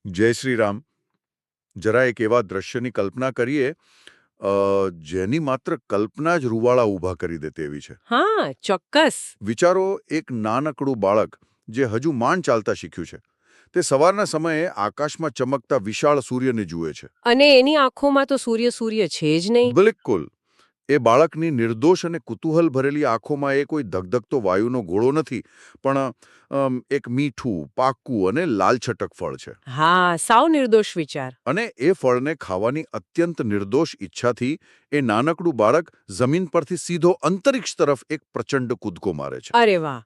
જય શ્રી રામ. જરા એક એવા દ્રશ્યની કલ્પના કરીએ જેની માત્ર કલ્પના જ રૂવાડા ઊભા કરી દે તેવી છે. હા, ચોક્કસ. વિચારો, એક નાનકડું બાળક જે હજુ માંડ ચાલતા શીખ્યું છે, તે સવારના સમયે આકાશમાં ચમકતા વિશાળ સૂર્યને જુએ છે. અને એની આંખોમાં તો સૂર્ય સૂર્ય છે જ નહીં. બિલકુલ. એ બાળકની નિર્દોષ અને કુતૂહલ ભરેલી આંખોમાં એ કોઈ ધગધગતો વાયુનો ગોળો નથી, પણ એક મીઠું, પાકું અને લાલછટક ફળ છે. હા, સાવ નિર્દોષ વિચાર. અને એ ફળને ખાવાની અત્યંત નિર્દોષ ઈચ્છાથી એ નાનકડું બાળક જમીન પરથી સીધો અંતરિક્ષ તરફ એક પ્રચંડ કૂદકો મારે છે. અરે વાહ,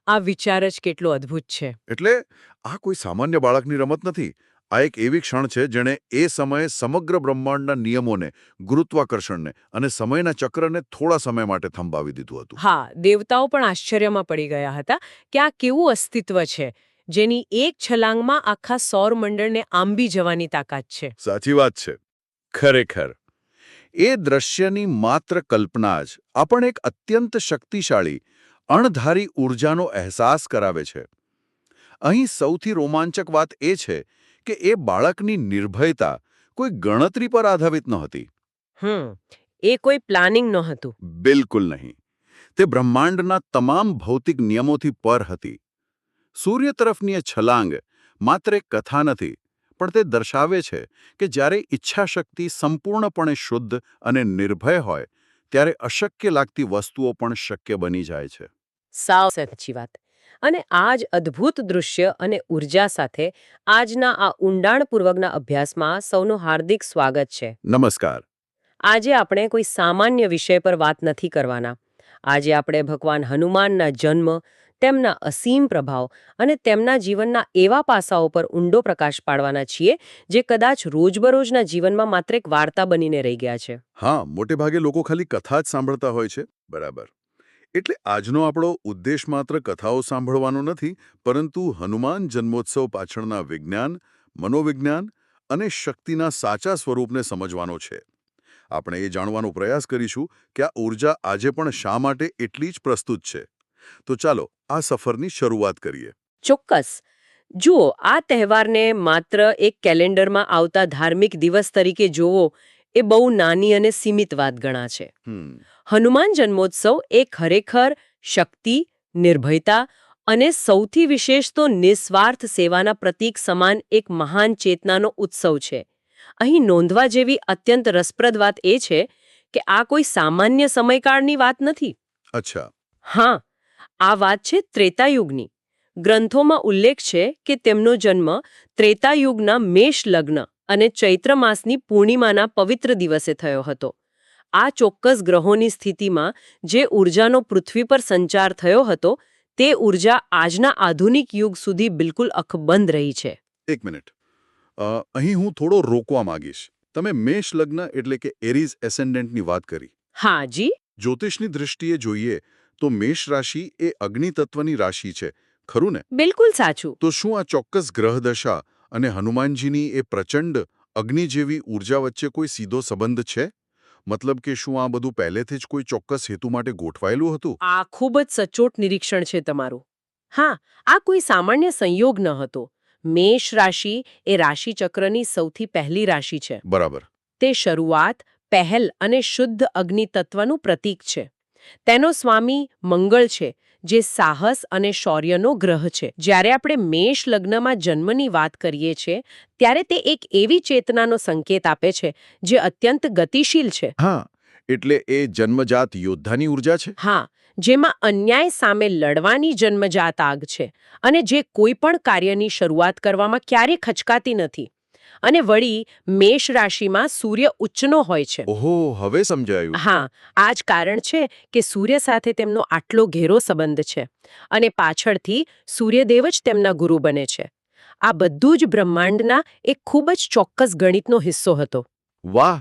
આ વિચાર જ કેટલો અદ્ભુત છે. એટલે આ કોઈ સામાન્ય બાળકની રમત નથી. આ એક એવી ક્ષણ છે જેણે એ સમયે સમગ્ર બ્રહ્માંડના નિયમોને, ગુરુત્વાકર્ષણને અને સમયના ચક્રને થોડા સમય માટે થંભાવી દીધું હતું. હા, દેવતાઓ પણ આશ્ચર્યમાં પડી ગયા હતા કે આ કેવું અસ્તિત્વ છે જેની એક છલાંગમાં આખા સૌરમંડળને આંબી જવાની તાકાત છે. સાચી વાત છે. ખરેખર એ દ્રશ્યની માત્ર કલ્પના જ આપણને એક અત્યંત શક્તિશાળી, અણધારી ઊર્જાનો અહેસાસ કરાવે છે. અહીં સૌથી રોમાંચક વાત એ છે કે એ બાળકની નિર્ભયતા કોઈ ગણતરી પર આધારિત નહોતી. એ કોઈ પ્લાનિંગ નહોતું. બિલકુલ નહીં. તે બ્રહ્માંડના તમામ ભૌતિક નિયમોથી પર હતી. સૂર્ય તરફની એ છલાંગ માત્ર એક કથા નથી, પણ તે દર્શાવે છે કે જ્યારે ઈચ્છાશક્તિ સંપૂર્ણપણે શુદ્ધ અને નિર્ભય હોય, ત્યારે અશક્ય લાગતી વસ્તુઓ પણ શક્ય બની જાય છે. સાવ સાચી વાત. અને આ જ અદ્ભુત દૃશ્ય અને ઉર્જા સાથે આજના આ ઊંડાણપૂર્વકના અભ્યાસમાં સૌનું હાર્દિક સ્વાગત છે. નમસ્કાર. આજે આપણે કોઈ સામાન્ય વિષય પર વાત નથી કરવાના. આજે આપણે ભગવાન હનુમાનના જન્મ, તેમના અસીમ પ્રભાવ અને તેમના જીવનના એવા પાસાઓ પર ઊંડો પ્રકાશ પાડવાના છીએ જે કદાચ રોજબરોજના જીવનમાં માત્ર એક વાર્તા બનીને રહી ગયા છે. હા, મોટે ભાગે લોકો ખાલી કથા જ સાંભળતા હોય છે. બરાબર. એટલે આજનો આપણો ઉદ્દેશ માત્ર કથાઓ સાંભળવાનો નથી, પરંતુ હનુમાન જન્મોત્સવ પાછળના વિજ્ઞાન, મનોવિજ્ઞાન અને શક્તિના સાચા સ્વરૂપને સમજવાનો છે. આપણે એ જાણવાનો પ્રયાસ કરીશું કે આ ઊર્જા આજે પણ શા માટે એટલી જ પ્રસ્તુત છે. તો ચાલો આ સફરની શરૂઆત કરીએ. ચોક્કસ. જુઓ, આ તહેવારને માત્ર એક કેલેન્ડરમાં આવતા ધાર્મિક દિવસ તરીકે જોવો એ બહુ નાની અને સીમિત વાત ગણાશે. હનુમાન જન્મોત્સવ એ ખરેખર શક્તિ, નિર્ભયતા અને સૌથી વિશેષ તો નિસ્વાર્થ સેવાના પ્રતીક સમાન એક મહાન ચેતનાનો ઉત્સવ છે. અહીં નોંધવા જેવી અત્યંત રસપ્રદ વાત એ છે કે આ કોઈ સામાન્ય સમયકાળની વાત નથી. અચ્છા. હા, આ વાત છે ત્રેતાયુગની. ગ્રંથોમાં ઉલ્લેખ છે કે તેમનો જન્મ ત્રેતાયુગના મેષ લગ્ન અને ચૈત્ર માસની પૂર્ણિમાના પવિત્ર દિવસે થયો હતો. આ ચોક્કસ ગ્રહોની સ્થિતિમાં જે ઊર્જાનો પૃથ્વી પર સંચાર થયો હતો, તે ઊર્જા આજના આધુનિક યુગ સુધી બિલકુલ અકબંધ રહી છે. એક મિનિટ. અહીં હું થોડો રોકવા માંગીશ. તમે મેષ લગ્ન એટલે કે એરીઝ એસેન્ડન્ટની વાત કરી. હા જી. જ્યોતિષની દૃષ્ટિએ જોઈએ તો મેષ રાશિ એ અગ્નિ તત્વની રાશિ છે, ખરું ને? બિલકુલ સાચું. તો શું આ ચોક્કસ ગ્રહ દશા અને હનુમાનજીની એ પ્રચંડ અગ્નિ જેવી ઊર્જા વચ્ચે કોઈ સીધો સંબંધ છે? મતલબ કે શું આ બધું પહેલેથી જ કોઈ ચોક્કસ હેતુ માટે ગોઠવાયેલું હતું? આ ખૂબ જ સચોટ નિરીક્ષણ છે તમારું. હા, આ કોઈ સામાન્ય સંયોગ ન હતો. મેષ રાશિ એ રાશિચક્રની સૌથી પહેલી રાશિ છે. બરાબર. તે શરૂઆત, પહેલ અને શુદ્ધ અગ્નિ તત્વનું પ્રતીક છે. તેનો સ્વામી મંગળ છે, જે સાહસ અને શૌર્યનો ગ્રહ છે. જ્યારે આપણે મેષ લગ્નમાં જન્મની વાત કરીએ છીએ, ત્યારે તે એક એવી ચેતનાનો સંકેત આપે છે જે અત્યંત ગતિશીલ છે. હા, એટલે એ જન્મજાત યોદ્ધાની ઊર્જા છે. હા, જેમાં અન્યાય સામે લડવાની જન્મજાત આગ છે અને જે કોઈ પણ કાર્યની શરૂઆત કરવામાં ક્યારેય ખચકાતી નથી. અને વળી મેષ રાશિમાં સૂર્ય ઉચ્ચનો હોય છે. ઓહો, હવે સમજાયું. હા, આ જ કારણ છે કે સૂર્ય સાથે તેમનો આટલો ઘેરો સંબંધ છે અને પાછળથી સૂર્યદેવ જ તેમના ગુરુ બને છે. આ બધું જ બ્રહ્માંડના એક ખૂબ જ ચોક્કસ ગણિતનો હિસ્સો હતો. વાહ,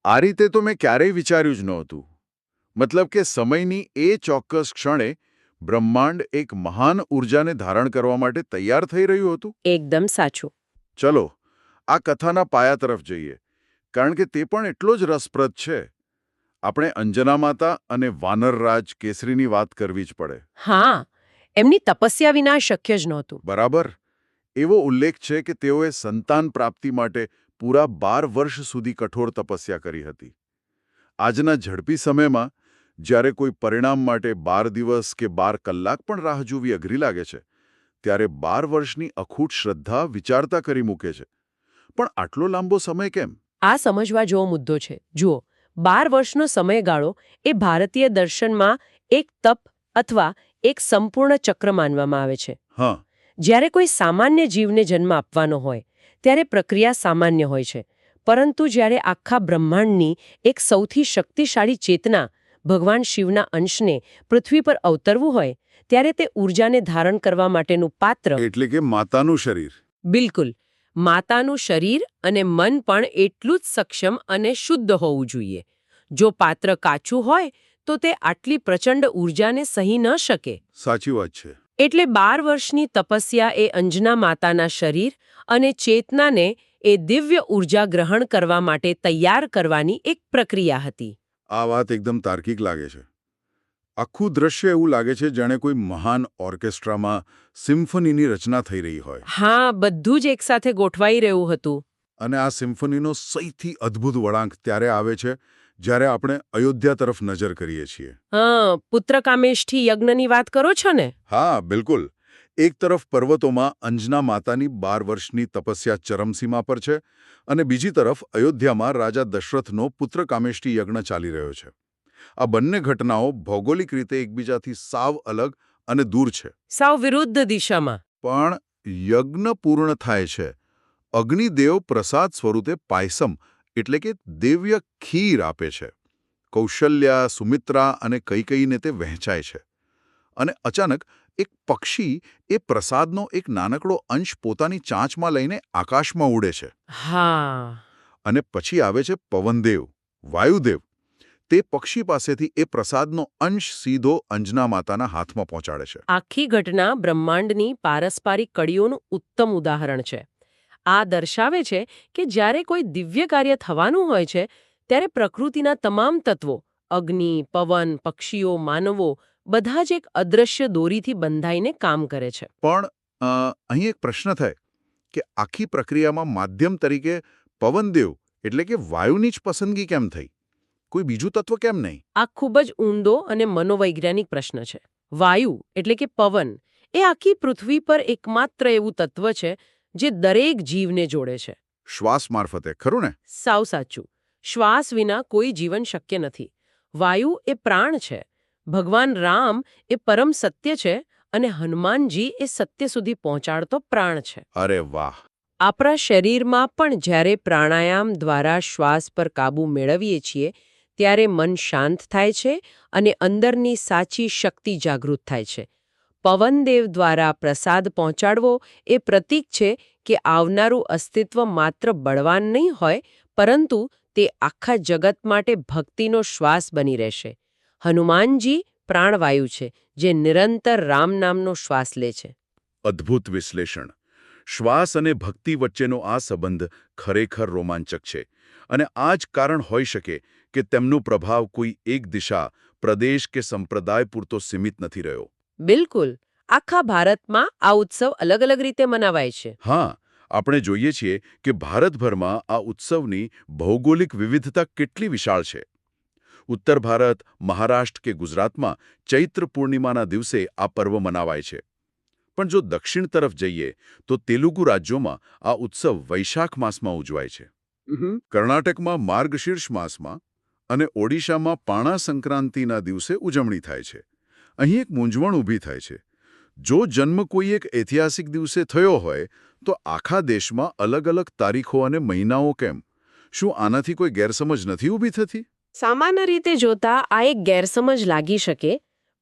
આ રીતે તો મેં ક્યારેય વિચાર્યું જ નહોતું. મતલબ કે સમયની એ ચોક્કસ ક્ષણે બ્રહ્માંડ એક મહાન ઊર્જાને ધારણ કરવા માટે તૈયાર થઈ રહ્યું હતું. એકદમ સાચું. ચલો આ કથાના પાયા તરફ જઈએ, કારણ કે તે પણ એટલો જ રસપ્રદ છે. આપણે અંજના માતા અને વાનરરાજ કેસરીની વાત કરવી જ પડે. હા, એમની તપસ્યા વિના શક્ય જ નહોતું. બરાબર. એવો ઉલ્લેખ છે કે તેઓએ સંતાન પ્રાપ્તિ માટે પૂરા 12 વર્ષ સુધી કઠોર તપસ્યા કરી હતી. આજના ઝડપી સમયમાં જ્યારે કોઈ પરિણામ માટે 12 દિવસ કે 12 કલાક પણ રાહ જોવી અઘરી લાગે છે, ત્યારે 12 વર્ષની અખૂટ શ્રદ્ધા વિચારતા કરી મૂકે છે. પણ આટલો લાંબો સમય કેમ? આ સમજવા જેવો મુદ્દો છે. જુઓ, 12 વર્ષનો સમયગાળો એ ભારતીય દર્શનમાં એક તપ અથવા એક સંપૂર્ણ ચક્ર માનવામાં આવે છે. હા, જ્યારે કોઈ સામાન્ય જીવને જન્મ આપવાનો હોય ત્યારે પ્રક્રિયા સામાન્ય હોય છે, પરંતુ જ્યારે આખા બ્રહ્માંડની એક સૌથી શક્તિશાળી ચેતના ભગવાન શિવના અંશને પૃથ્વી પર અવતરવું હોય ત્યારે તે ઊર્જાને ધારણ કરવા માટેનું પાત્ર એટલે કે માતાનું શરીર. બિલકુલ માતાનું શરીર અને મન પણ એટલું જ સક્ષમ અને શુદ્ધ હોવું જોઈએ. જો પાત્ર કાચું હોય તો તે આટલી પ્રચંડ ઊર્જાને સહી ન શકે. સાચી વાત છે. એટલે 12 વર્ષની તપસ્યા એ અંજના માતાના શરીર અને ચેતનાને એ દિવ્ય ઊર્જા ગ્રહણ કરવા માટે તૈયાર કરવાની એક પ્રક્રિયા હતી. આ વાત એકદમ તાર્કિક લાગે છે. આખું દ્રશ્ય એવું લાગે છે જાણે કોઈ મહાન ઓર્કેસ્ટ્રામાં સિમ્ફનીની રચના થઈ રહી હોય. હા, બધું જ એકસાથે ગોઠવાઈ રહ્યું હતું. અને આ સિમ્ફનીનો સૌથી અદ્ભુત વળાંક ત્યારે આવે છે જ્યારે આપણે અયોધ્યા તરફ નજર કરીએ છીએ. હા, પુત્રકામેષ્ઠી યજ્ઞની વાત કરો છો ને? હા, બિલકુલ. એક તરફ પર્વતોમાં અંજના માતાની 12 વર્ષની તપસ્યા ચરમસીમા પર છે અને બીજી તરફ અયોધ્યામાં રાજા દશરથનો પુત્રકામેષ્ઠી યજ્ઞ ચાલી રહ્યો છે. આ બંને ઘટનાઓ ભૌગોલિક રીતે એકબીજાથી સાવ અલગ અને દૂર છે. સાવ વિરુદ્ધ દિશામાં. પણ યજ્ઞ પૂર્ણ થાય છે. અગ્નિદેવ પ્રસાદ સ્વરૂપે પાયસમ એટલે કે દિવ્ય ખીર આપે છે. કૌશલ્યા, સુમિત્રા અને કૈકેયીને તે વહેંચાય છે. અને અચાનક એક પક્ષી એ પ્રસાદનો એક નાનકડો અંશ પોતાની ચાંચમાં લઈને આકાશમાં ઉડે છે. હા. અને પછી આવે છે પવનદેવ, વાયુદેવ. તે પક્ષી પાસેથી એ પ્રસાદનો અંશ સીધો અંજના માતાના હાથમાં પહોંચાડે છે. આખી ઘટના બ્રહ્માંડની પારસ્પરિક કડીઓનું ઉત્તમ ઉદાહરણ છે. આ દર્શાવે છે કે જ્યારે કોઈ દિવ્ય કાર્ય થવાનું હોય છે ત્યારે પ્રકૃતિના તમામ તત્વો અગ્નિ, પવન, પક્ષીઓ, માનવો બધા જ એક અદૃશ્ય દોરીથી બંધાઈને કામ કરે છે. પણ અહીં એક પ્રશ્ન થાય કે આખી પ્રક્રિયામાં માધ્યમ તરીકે પવનદેવ એટલે કે વાયુની જ પસંદગી કેમ થઈ? કોઈ બીજું તત્વ કેમ નહીં? આ ખૂબ જ ઊંડો અને મનોવૈજ્ઞાનિક પ્રશ્ન છે. વાયુ એટલે કે પવન એ આખી પૃથ્વી પર એકમાત્ર એવું તત્વ છે જે દરેક જીવને જોડે છે. શ્વાસ મારફતે, ખરું ને? સાવ સાચું. શ્વાસ વિના કોઈ જીવન શક્ય નથી. વાયુ એ પ્રાણ છે. ભગવાન રામ એ પરમ સત્ય છે અને હનુમાનજી એ સત્ય સુધી પહોંચાડતો પ્રાણ છે. અરે વાહ! આપણા શરીરમાં પણ જ્યારે પ્રાણાયામ દ્વારા શ્વાસ પર કાબૂ મેળવીએ છીએ ત્યારે મન શાંત થાય છે અને અંદરની સાચી શક્તિ જાગૃત થાય છે. પવનદેવ દ્વારા પ્રસાદ પહોંચાડવો એ પ્રતીક છે કે આવનારું અસ્તિત્વ માત્ર બળવાન નહીં હોય પરંતુ તે આખા જગત માટે ભક્તિનો શ્વાસ બની રહેશે. હનુમાનજી પ્રાણવાયુ છે જે નિરંતર રામ નામનો શ્વાસ લે છે. અદ્ભુત વિશ્લેષણ. શ્વાસ અને ભક્તિ વચ્ચેનો આ સંબંધ ખરેખર રોમાંચક છે. અને આ જ કારણ હોઈ શકે કે તેમનો પ્રભાવ કોઈ એક દિશા, પ્રદેશ કે સંપ્રદાય પૂરતો સીમિત નથી રહ્યો. બિલકુલ. આખા ભારતમાં આ ઉત્સવ અલગ અલગ રીતે મનાવાય છે. હા, આપણે જોઈએ છીએ કે ભારતભરમાં આ ઉત્સવની ભૌગોલિક વિવિધતા કેટલી વિશાળ છે. ઉત્તર ભારત, મહારાષ્ટ્ર કે ગુજરાતમાં ચૈત્ર પૂર્ણિમાના દિવસે આ પર્વ મનાવાય છે. પણ જો દક્ષિણ તરફ જઈએ તો તેલુગુ રાજ્યોમાં આ ઉત્સવ વૈશાખ માસમાં ઉજવાય છે. કર્ણાટકમાં માર્ગશીર્ષ માસમાં અને ઓડિશામાં પાણા સંક્રાંતિના દિવસે ઉજવણી થાય છે. અહીં એક મૂંઝવણ ઊભી થાય છે. જો જન્મ કોઈ એક ઐતિહાસિક દિવસે થયો હોય તો આખા દેશમાં અલગ અલગ તારીખો અને મહિનાઓ કેમ? શું આનાથી કોઈ ગેરસમજ નથી ઊભી થતી? સામાન્ય રીતે જોતા આ એક ગેરસમજ લાગી શકે,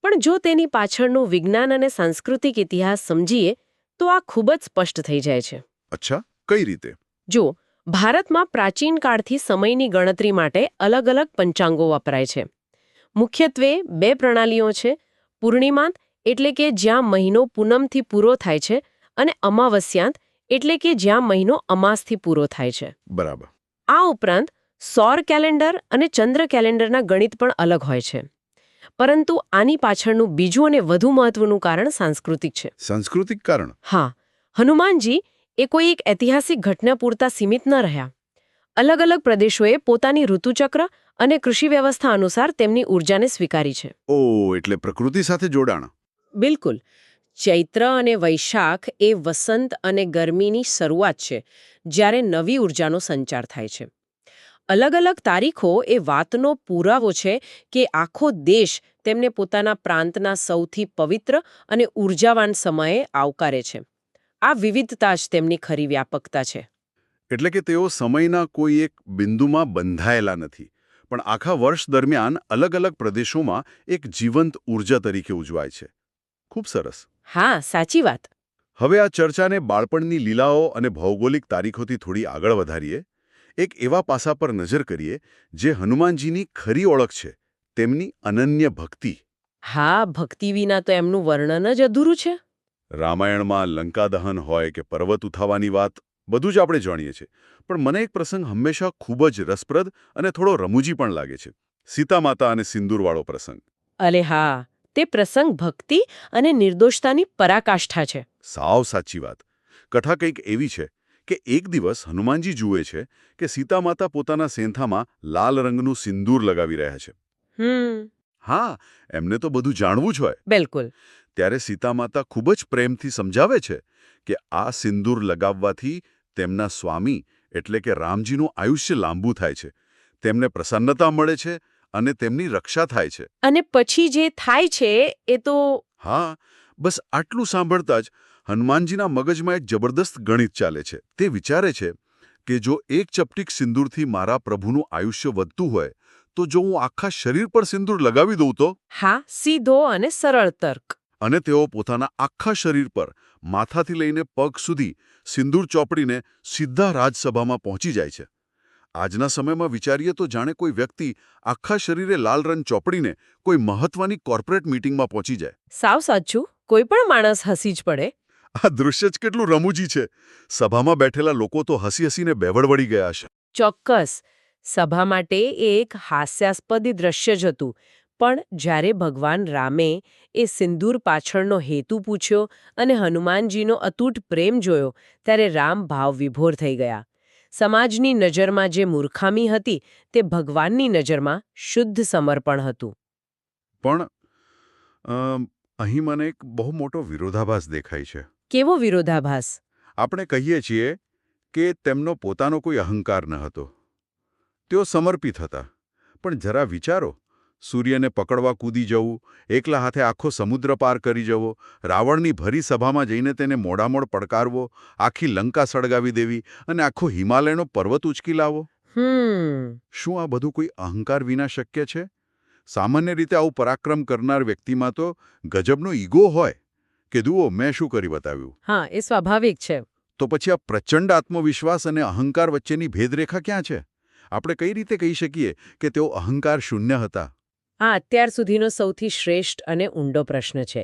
પણ જો તેની પાછળનું વિજ્ઞાન અને સાંસ્કૃતિક ઇતિહાસ સમજીએ તો આ ખૂબ જ સ્પષ્ટ થઈ જાય છે. અચ્છા, કઈ રીતે? જો ભારતમાં પ્રાચીન કાળથી સમયની ગણતરી માટે અલગ અલગ પંચાંગો વપરાય છે. મુખ્યત્વે 2 પ્રણાલીઓ છે. પૂર્ણિમાંત એટલે કે જ્યાં મહિનો પૂનમથી પૂરો થાય છે અને અમાવસ્યાંત એટલે કે જ્યાં મહિનો અમાસથી પૂરો થાય છે. બરાબર. આ ઉપરાંત સૌર કેલેન્ડર અને ચંદ્ર કેલેન્ડરના ગણિત પણ અલગ હોય છે. પરંતુ આની પાછળનું બીજું અને વધુ મહત્વનું કારણ સાંસ્કૃતિક છે. સાંસ્કૃતિક કારણ? હા, હનુમાનજી એ કોઈ એક ઐતિહાસિક ઘટના પૂરતા સીમિત ન રહ્યા. અલગ અલગ પ્રદેશોએ પોતાની ઋતુચક્ર અને કૃષિ વ્યવસ્થા અનુસાર તેમની ઊર્જાને સ્વીકારી છે. એટલે પ્રકૃતિ સાથે જોડાણ. બિલકુલ. ચૈત્ર અને વૈશાખ એ વસંત અને ગરમીની શરૂઆત છે, જ્યારે નવી ઊર્જાનો સંચાર થાય છે. અલગ અલગ તારીખો એ વાતનો પુરાવો છે કે આખો દેશ તેમને પોતાના પ્રાંતના સૌથી પવિત્ર અને ઊર્જાવાન સમયે આવકારે છે. આ વિવિધતા જ તેમની ખરી વ્યાપકતા છે. એટલે કે તેઓ સમયના કોઈ એક બિંદુમાં બંધાયેલા નથી, પણ આખા વર્ષ દરમિયાન અલગ અલગ પ્રદેશોમાં એક જીવંત ઊર્જા તરીકે ઉજવાય છે. ખૂબ સરસ. હા, સાચી વાત. હવે આ ચર્ચાને બાળપણની લીલાઓ અને ભૌગોલિક તારીખોથી થોડી આગળ વધારીએ. એક એવા પાસા પર નજર કરીએ જે હનુમાનજીની ખરી ઓળખ છે, તેમની અનન્ય ભક્તિ. હા, ભક્તિ વિના તો એમનું વર્ણન જ અધૂરું છે. રામાયણમાં લંકાદહન હોય કે પર્વત ઉઠાવવાની વાત, બધું જ આપણે જાણીએ છીએ. પણ મને એક પ્રસંગ હંમેશા ખૂબ જ રસપ્રદ અને થોડો રમૂજી પણ લાગે છે. સીતા માતા અને સિંદૂરવાળો પ્રસંગ. અરે હા, તે પ્રસંગ ભક્તિ અને નિર્દોષતાની પરાકાષ્ઠા છે. સાવ સાચી વાત. કથા કંઈક એવી છે કે એક દિવસ હનુમાનજી જુએ છે કે સીતા માતા પોતાના સેંથામાં લાલ રંગનું સિંદૂર લગાવી રહ્યા છે. હા, એમને તો બધું જાણવું જ હોય. બિલકુલ. ત્યારે સીતા માતા ખૂબ જ પ્રેમથી સમજાવે છે કે આ સિંદૂર લગાવવાથી તેમના સ્વામી એટલે કે રામજીનું આયુષ્ય લાંબુ થાય છે, તેમને પ્રસન્નતા મળે છે અને તેમની રક્ષા થાય છે. અને પછી જે થાય છે એ તો... હા, બસ આટલું સાંભળતા જ હનુમાનજીના મગજમાં એક જબરદસ્ત ગણિત ચાલે છે. તે વિચારે છે કે જો એક ચપટીક સિંદૂરથી મારા પ્રભુનું આયુષ્ય વધતું હોય, તો જો હું આખા શરીર પર સિંદૂર લગાવી દઉં તો? હા, સીધો અને સરળ તર્ક. અને તેઓ પોતાના આખા શરીર પર માથાથી લઈને પગ સુધી સિંદૂર ચોપડીને સીધા રાજસભામાં પહોંચી જાય છે. આજના સમયમાં વિચારીએ તો જાણે કોઈ વ્યક્તિ આખા શરીરે લાલ રંગ ચોપડીને કોઈ મહત્વની કોર્પોરેટ મીટિંગમાં પહોંચી જાય. સાવ સાચું. કોઈ પણ માણસ હસી જ પડે. આ દૃશ્ય જ કેટલું રમૂજી છે. સભામાં બેઠેલા લોકો તો હસી હસીને બેવડ વળી ગયા છે. ચોક્કસ. સભા માટે એ એક હાસ્યાસ્પદ દ્રશ્ય જ હતું. પણ જ્યારે ભગવાન રામે એ સિંદૂર પાછળનો હેતુ પૂછ્યો અને હનુમાનજીનો અતૂટ પ્રેમ જોયો, ત્યારે રામ ભાવવિભોર થઈ ગયા. સમાજની નજરમાં જે મૂર્ખામી હતી, તે ભગવાનની નજરમાં શુદ્ધ સમર્પણ હતું. પણ અહીં મને એક બહુ મોટો વિરોધાભાસ દેખાય છે. કેવો વિરોધાભાસ? આપણે કહીએ છીએ કે તેમનો પોતાનો કોઈ અહંકાર ન હતો. તેઓ સમર્પિત હતા. પણ જરા વિચારો, સૂર્યને પકડવા કૂદી જવું, એકલા હાથે આખો સમુદ્ર પાર કરી જવો, રાવણની ભરી સભામાં જઈને તેને મોડામોડ પડકારવો, આખી લંકા સળગાવી દેવી અને આખો હિમાલયનો પર્વત ઉચકી લાવો. શું આ બધું કોઈ અહંકાર વિના શક્ય છે? સામાન્ય રીતે આવું પરાક્રમ કરનાર વ્યક્તિમાં તો ગજબનો ઈગો હોય કે જુઓ મેં શું કરી બતાવ્યું. હા, એ સ્વાભાવિક છે. તો પછી આ પ્રચંડ આત્મવિશ્વાસ અને અહંકાર વચ્ચેની ભેદરેખા ક્યાં છે? આપણે કઈ રીતે કહી શકીએ કે તેઓ અહંકાર શૂન્ય હતા? આ અત્યાર સુધીનો સૌથી શ્રેષ્ઠ અને ઊંડો પ્રશ્ન છે.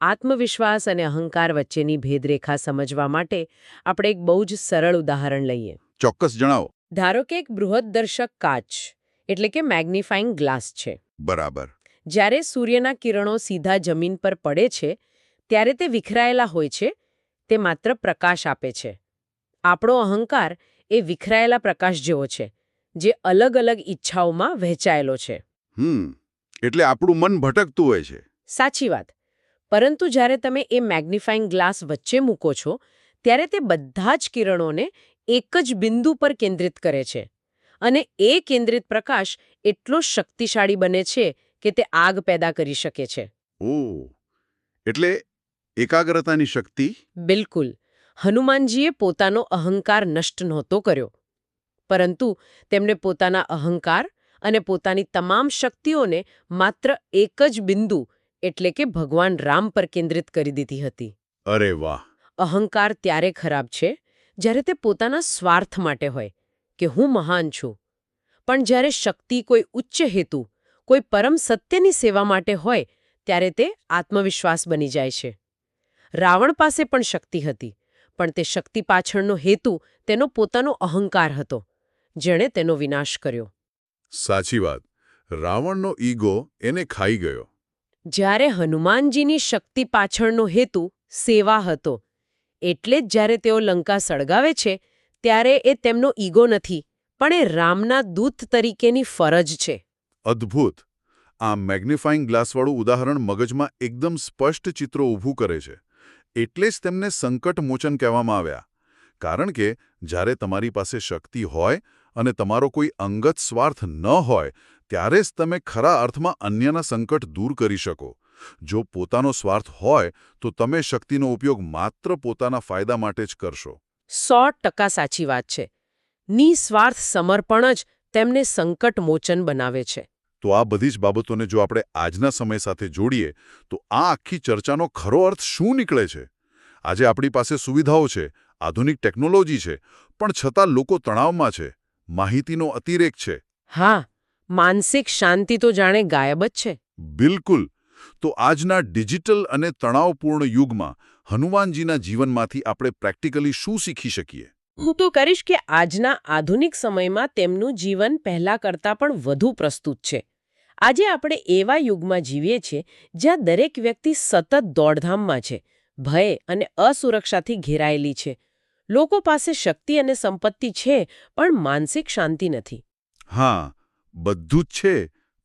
આત્મવિશ્વાસ અને અહંકાર વચ્ચેની ભેદરેખા સમજવા માટે આપણે એક બહુ જ સરળ ઉદાહરણ લઈએ. ચોક્કસ, જણાવો. ધારો કે એક બૃહદદર્શક કાચ એટલે કે મેગ્નિફાઇંગ ગ્લાસ છે. બરાબર. જ્યારે સૂર્યના કિરણો સીધા જમીન પર પડે છે, ત્યારે તે વિખરાયેલા હોય છે. તે માત્ર પ્રકાશ આપે છે. આપણો અહંકાર એ વિખરાયેલા પ્રકાશ જેવો છે, જે અલગ અલગ ઈચ્છાઓમાં વહેંચાયેલો છે. એટલે આપણું મન ભટકતું હોય છે. સાચી વાત. પરંતુ જ્યારે તમે એ મેગ્નિફાઇંગ ગ્લાસ વચ્ચે મૂકો છો, ત્યારે તે બધા જ કિરણોને એક જ બિંદુ પર કેન્દ્રિત કરે છે. અને એ કેન્દ્રિત પ્રકાશ એટલો શક્તિશાળી બને છે કે તે આગ પેદા કરી શકે છે. ઓહ, એટલે એકાગ્રતાની શક્તિ. બિલકુલ. હનુમાનજીએ પોતાનો અહંકાર નષ્ટ નહોતો કર્યો, પરંતુ તેમણે પોતાના અહંકાર અને પોતાની તમામ શક્તિઓને માત્ર એક જ બિંદુ એટલે કે ભગવાન રામ પર કેન્દ્રિત કરી દીધી હતી. અરે વાહ! અહંકાર ત્યારે ખરાબ છે જ્યારે તે પોતાના સ્વાર્થ માટે હોય કે હું મહાન છું. પણ જ્યારે શક્તિ કોઈ ઉચ્ચ હેતુ, કોઈ પરમ સત્યની સેવા માટે હોય, ત્યારે તે આત્મવિશ્વાસ બની જાય છે. રાવણ પાસે પણ શક્તિ હતી, પણ તે શક્તિ પાછળનો હેતુ તેનો પોતાનો અહંકાર હતો, જેણે તેનો વિનાશ કર્યો. સાચી વાત. રાવણનો ઈગો એને ખાઈ ગયો. જ્યારે હનુમાનજીની શક્તિ પાછળનો હેતુ સેવા હતો, એટલે જ જ્યારે તેઓ લંકા સળગાવે છે ત્યારે એ તેમનો ઈગો નથી પણ એ રામના દૂત તરીકેની ફરજ છે. અદ્ભુત. આ મેગ્નિફાઇંગ ગ્લાસવાળું ઉદાહરણ મગજમાં એકદમ સ્પષ્ટ ચિત્રો ઊભું કરે છે. એટલે જ તેમને સંકટમોચન કહેવામાં આવ્યા. કારણ કે જ્યારે તમારી પાસે શક્તિ હોય અને તમારો કોઈ અંગત સ્વાર્થ ન હોય ત્યારે જ તમે ખરા અર્થમાં અન્યના સંકટ દૂર કરી શકો. જો પોતાનો સ્વાર્થ હોય તો તમે શક્તિનો ઉપયોગ માત્ર પોતાના ફાયદા માટે જ કરશો. 100% સાચી વાત છે. નિસ્વાર્થ સમર્પણ જ તેમને સંકટમોચન બનાવે છે. તો આ બધી જ બાબતોને જો આપણે આજના સમય સાથે જોડીએ તો આ આખી ચર્ચાનો ખરો અર્થ શું નીકળે છે? આજે આપણી પાસે સુવિધાઓ છે, આધુનિક ટેકનોલોજી છે, પણ છતાં લોકો તણાવમાં છે, માહિતીનો અતિરેક છે. હા, માનસિક શાંતિ તો જાણે ગાયબ જ છે. બિલકુલ. તો આજના ડિજિટલ અને તણાવપૂર્ણ યુગમાં હનુમાનજીના જીવનમાંથી આપણે પ્રેક્ટિકલી શું શીખી શકીએ? હું તો કરીશ કે આજના આધુનિક સમયમાં તેમનું જીવન પહેલા કરતાં પણ વધુ પ્રસ્તુત છે. આજે આપણે એવા યુગમાં જીવીએ છીએ જ્યાં દરેક વ્યક્તિ સતત દોડધામમાં છે, ભય અને અસુરક્ષાથી ઘેરાયેલી છે. લોકો પાસે શક્તિ અને સંપત્તિ છે પણ માનસિક શાંતિ નથી. હા, બધું જ છે,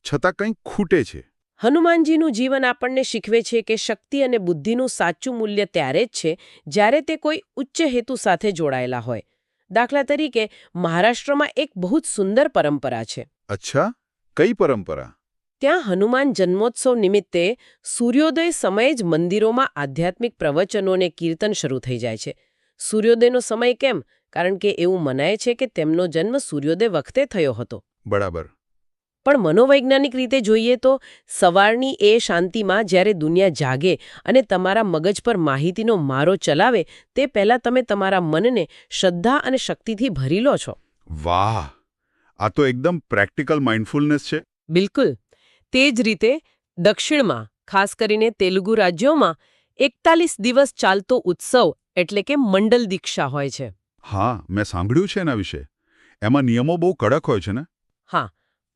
છતાં કંઈક ખૂટે છે. હનુમાનજીનું જીવન આપણને શીખવે છે કે શક્તિ અને બુદ્ધિનું સાચું મૂલ્ય ત્યારે જ છે જ્યારે તે કોઈ ઉચ્ચ હેતુ સાથે જોડાયેલા હોય. દાખલા તરીકે મહારાષ્ટ્રમાં એક બહુ જ સુંદર પરંપરા છે. અચ્છા, કઈ પરંપરા? ત્યાં હનુમાન જન્મોત્સવ નિમિત્તે સૂર્યોદય સમયે જ મંદિરોમાં આધ્યાત્મિક પ્રવચનો અને કીર્તન શરૂ થઈ જાય છે. સૂર્યોદયનો સમય કેમ? કારણ કે એવું મનાય છે કે તેમનો જન્મ સૂર્યોદય વખતે થયો હતો. બરાબર. પણ મનોવૈજ્ઞાનિક રીતે જોઈએ તો સવારની એ શાંતિમાં જ્યારે દુનિયા જાગે અને તમારા મગજ પર માહિતીનો મારો ચલાવે તે પહેલાં તમે તમારા મનને શ્રદ્ધા અને શક્તિથી ભરી લો છો. વાહ! આ તો એકદમ પ્રેક્ટિકલ માઇન્ડફુલનેસ છે. બિલકુલ. તે જ રીતે દક્ષિણમાં ખાસ કરીને તેલુગુ રાજ્યોમાં 41 દિવસ ચાલતો ઉત્સવ એટલે કે મંડલ દીક્ષા હોય છે. હા, મેં સાંભળ્યું છે એના વિશે. એમાં નિયમો બહુ કડક હોય છે ને? હા,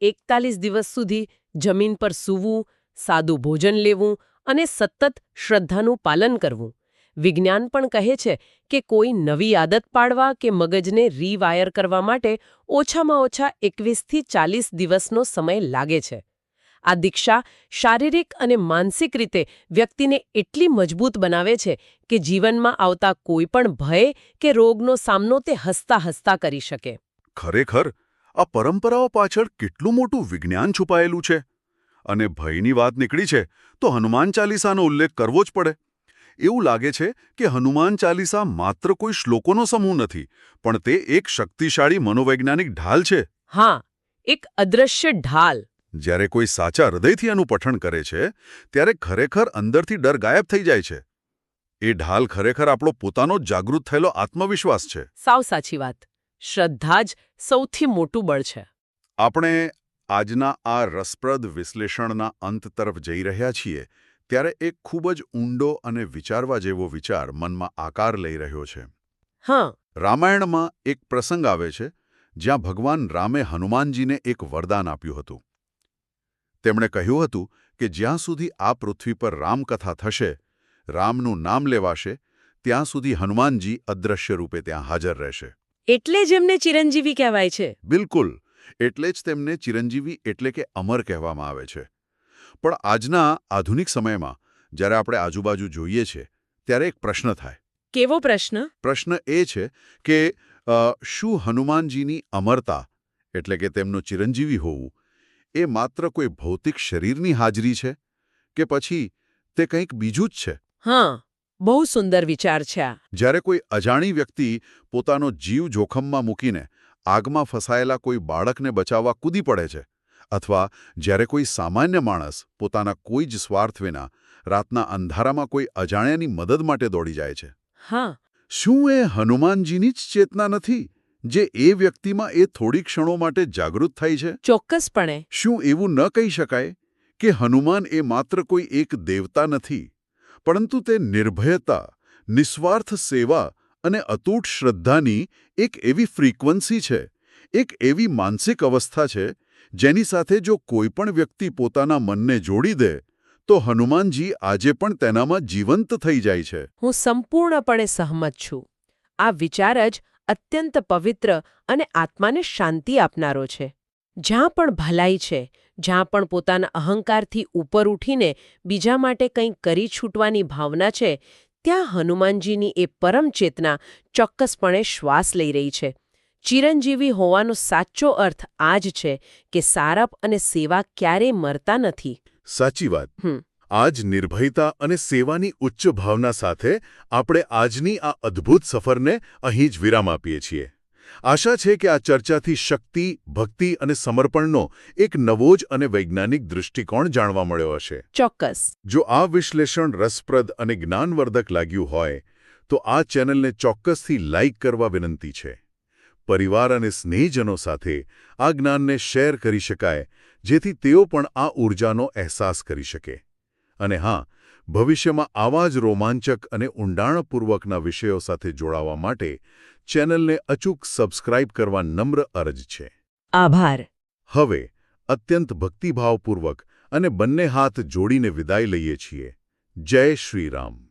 41 દિવસ સુધી જમીન પર સૂવું, સાદું ભોજન લેવું અને સતત શ્રદ્ધાનું પાલન કરવું. વિજ્ઞાન પણ કહે છે કે કોઈ નવી આદત પાડવા કે મગજને રીવાયર કરવા માટે ઓછામાં ઓછા 21થી 40 દિવસનો સમય લાગે છે. આ દીક્ષા શારીરિક અને માનસિક રીતે વ્યક્તિને એટલી મજબૂત બનાવે છે કે જીવનમાં આવતા કોઈ પણ ભય કે રોગનો સામનો તે હસતા હસતા કરી શકે. ખરેખર, આ પરંપરાઓ પાછળ કેટલું મોટું વિજ્ઞાન છુપાયેલું છે. અને ભયની વાત નીકળી છે તો હનુમાન ચાલીસાનો ઉલ્લેખ કરવો જ પડે. એવું લાગે છે કે હનુમાન ચાલીસા માત્ર કોઈ શ્લોકોનો સમૂહ નથી, પણ તે એક શક્તિશાળી મનોવૈજ્ઞાનિક ઢાલ છે. હા, એક અદ્રશ્ય ઢાલ. જ્યારે કોઈ સાચા હૃદયથી આનું પઠન કરે છે ત્યારે ખરેખર અંદરથી ડર ગાયબ થઈ જાય છે. એ ઢાલ ખરેખર આપણો પોતાનો જાગૃત થયેલો આત્મવિશ્વાસ છે. સાવ સાચી વાત. શ્રદ્ધા જ સૌથી મોટું બળ છે. આપણે આજના આ રસપ્રદ વિશ્લેષણના અંત તરફ જઈ રહ્યા છીએ ત્યારે એક ખૂબ જ ઊંડો અને વિચારવા જેવો વિચાર મનમાં આકાર લઈ રહ્યો છે. હા. રામાયણમાં એક પ્રસંગ આવે છે જ્યાં ભગવાન રામે હનુમાનજીને એક વરદાન આપ્યું હતું. તેમણે કહ્યું હતું કે જ્યાં સુધી આ પૃથ્વી પર રામકથા થશે, રામનું નામ લેવાશે, ત્યાં સુધી હનુમાનજી અદ્રશ્ય રૂપે ત્યાં હાજર રહેશે. એટલે જ એમને ચિરંજીવી કહેવાય છે. બિલકુલ. એટલે જ તેમને ચિરંજીવી એટલે કે અમર કહેવામાં આવે છે. પણ આજના આધુનિક સમયમાં જ્યારે આપણે આજુબાજુ જોઈએ છીએ ત્યારે એક પ્રશ્ન થાય. કેવો પ્રશ્ન? પ્રશ્ન એ છે કે શું હનુમાનજીની અમરતા એટલે કે તેમનું ચિરંજીવી હોવું એ માત્ર કોઈ ભૌતિક શરીરની હાજરી છે કે પછી તે કંઈક બીજું જ છે? હા, બહુ સુંદર વિચાર છે આ. જ્યારે કોઈ અજાણી વ્યક્તિ પોતાનો જીવ જોખમમાં મૂકીને આગમાં ફસાયેલા કોઈ બાળકને બચાવવા કૂદી પડે છે, અથવા જ્યારે કોઈ સામાન્ય માણસ પોતાના કોઈ જ સ્વાર્થ વિના રાતના અંધારામાં કોઈ અજાણ્યાની મદદ માટે દોડી જાય છે, હા. શું એ હનુમાનજીની જ ચેતના નથી જે એ વ્યક્તિમાં એ થોડી ક્ષણો માટે જાગૃત થાય છે? ચોક્કસપણે. શું એવું ન કહી શકાય કે હનુમાન એ માત્ર કોઈ એક દેવતા નથી, પરંતુ તે નિર્ભયતા, નિસ્વાર્થ સેવા અને અતૂટ શ્રદ્ધાની એક એવી ફ્રીક્વન્સી છે, એક એવી માનસિક અવસ્થા છે જેની સાથે જો કોઈ પણ વ્યક્તિ પોતાના મનને જોડી દે તો હનુમાનજી આજે પણ તેનામાં જીવંત થઈ જાય છે. હું સંપૂર્ણપણે સહમત છું. આ વિચાર જ અત્યંત પવિત્ર અને આત્માને શાંતિ આપનારો છે. જ્યાં પણ ભલાઈ છે, જ્યાં પણ પોતાના અહંકારથી ઉપર ઉઠીને બીજા માટે કંઈક કરી છૂટવાની ભાવના છે, ત્યાં હનુમાનજીની એ પરમ ચેતના ચોક્કસપણે શ્વાસ લઈ રહી છે. ચિરંજીવી હોવાનો સાચો અર્થ આ જ છે કે સારપ અને સેવા ક્યારેય મરતા નથી. સાચી વાત. આ જ નિર્ભયતા અને સેવાની ઉચ્ચ ભાવના સાથે આપણે આજની આ અદ્ભુત સફરને અહીં જ વિરામ આપીએ છીએ. આશા છે કે આ ચર્ચાથી શક્તિ, ભક્તિ અને સમર્પણનો એક નવો જ અને વૈજ્ઞાનિક દૃષ્ટિકોણ જાણવા મળ્યો હશે. ચોક્કસ. જો આ વિશ્લેષણ રસપ્રદ અને જ્ઞાનવર્ધક લાગ્યું હોય તો આ ચેનલને ચોક્કસથી લાઇક કરવા વિનંતી છે. પરિવાર અને સ્નેહીજનો સાથે આ જ્ઞાનને શેર કરી શકાય, જેથી તેઓ પણ આ ઊર્જાનો અહેસાસ કરી શકે. અને હા, ભવિષ્યમાં આવા જ રોમાંચક અને ઊંડાણપૂર્વકના વિષયો સાથે જોડાવા માટે ચેનલને અચૂક સબસ્ક્રાઇબ કરવા નમ્ર અરજ છે. આભાર. હવે અત્યંત ભક્તિભાવપૂર્વક અને બંને હાથ જોડીને વિદાય લઈએ છીએ. જય શ્રી રામ.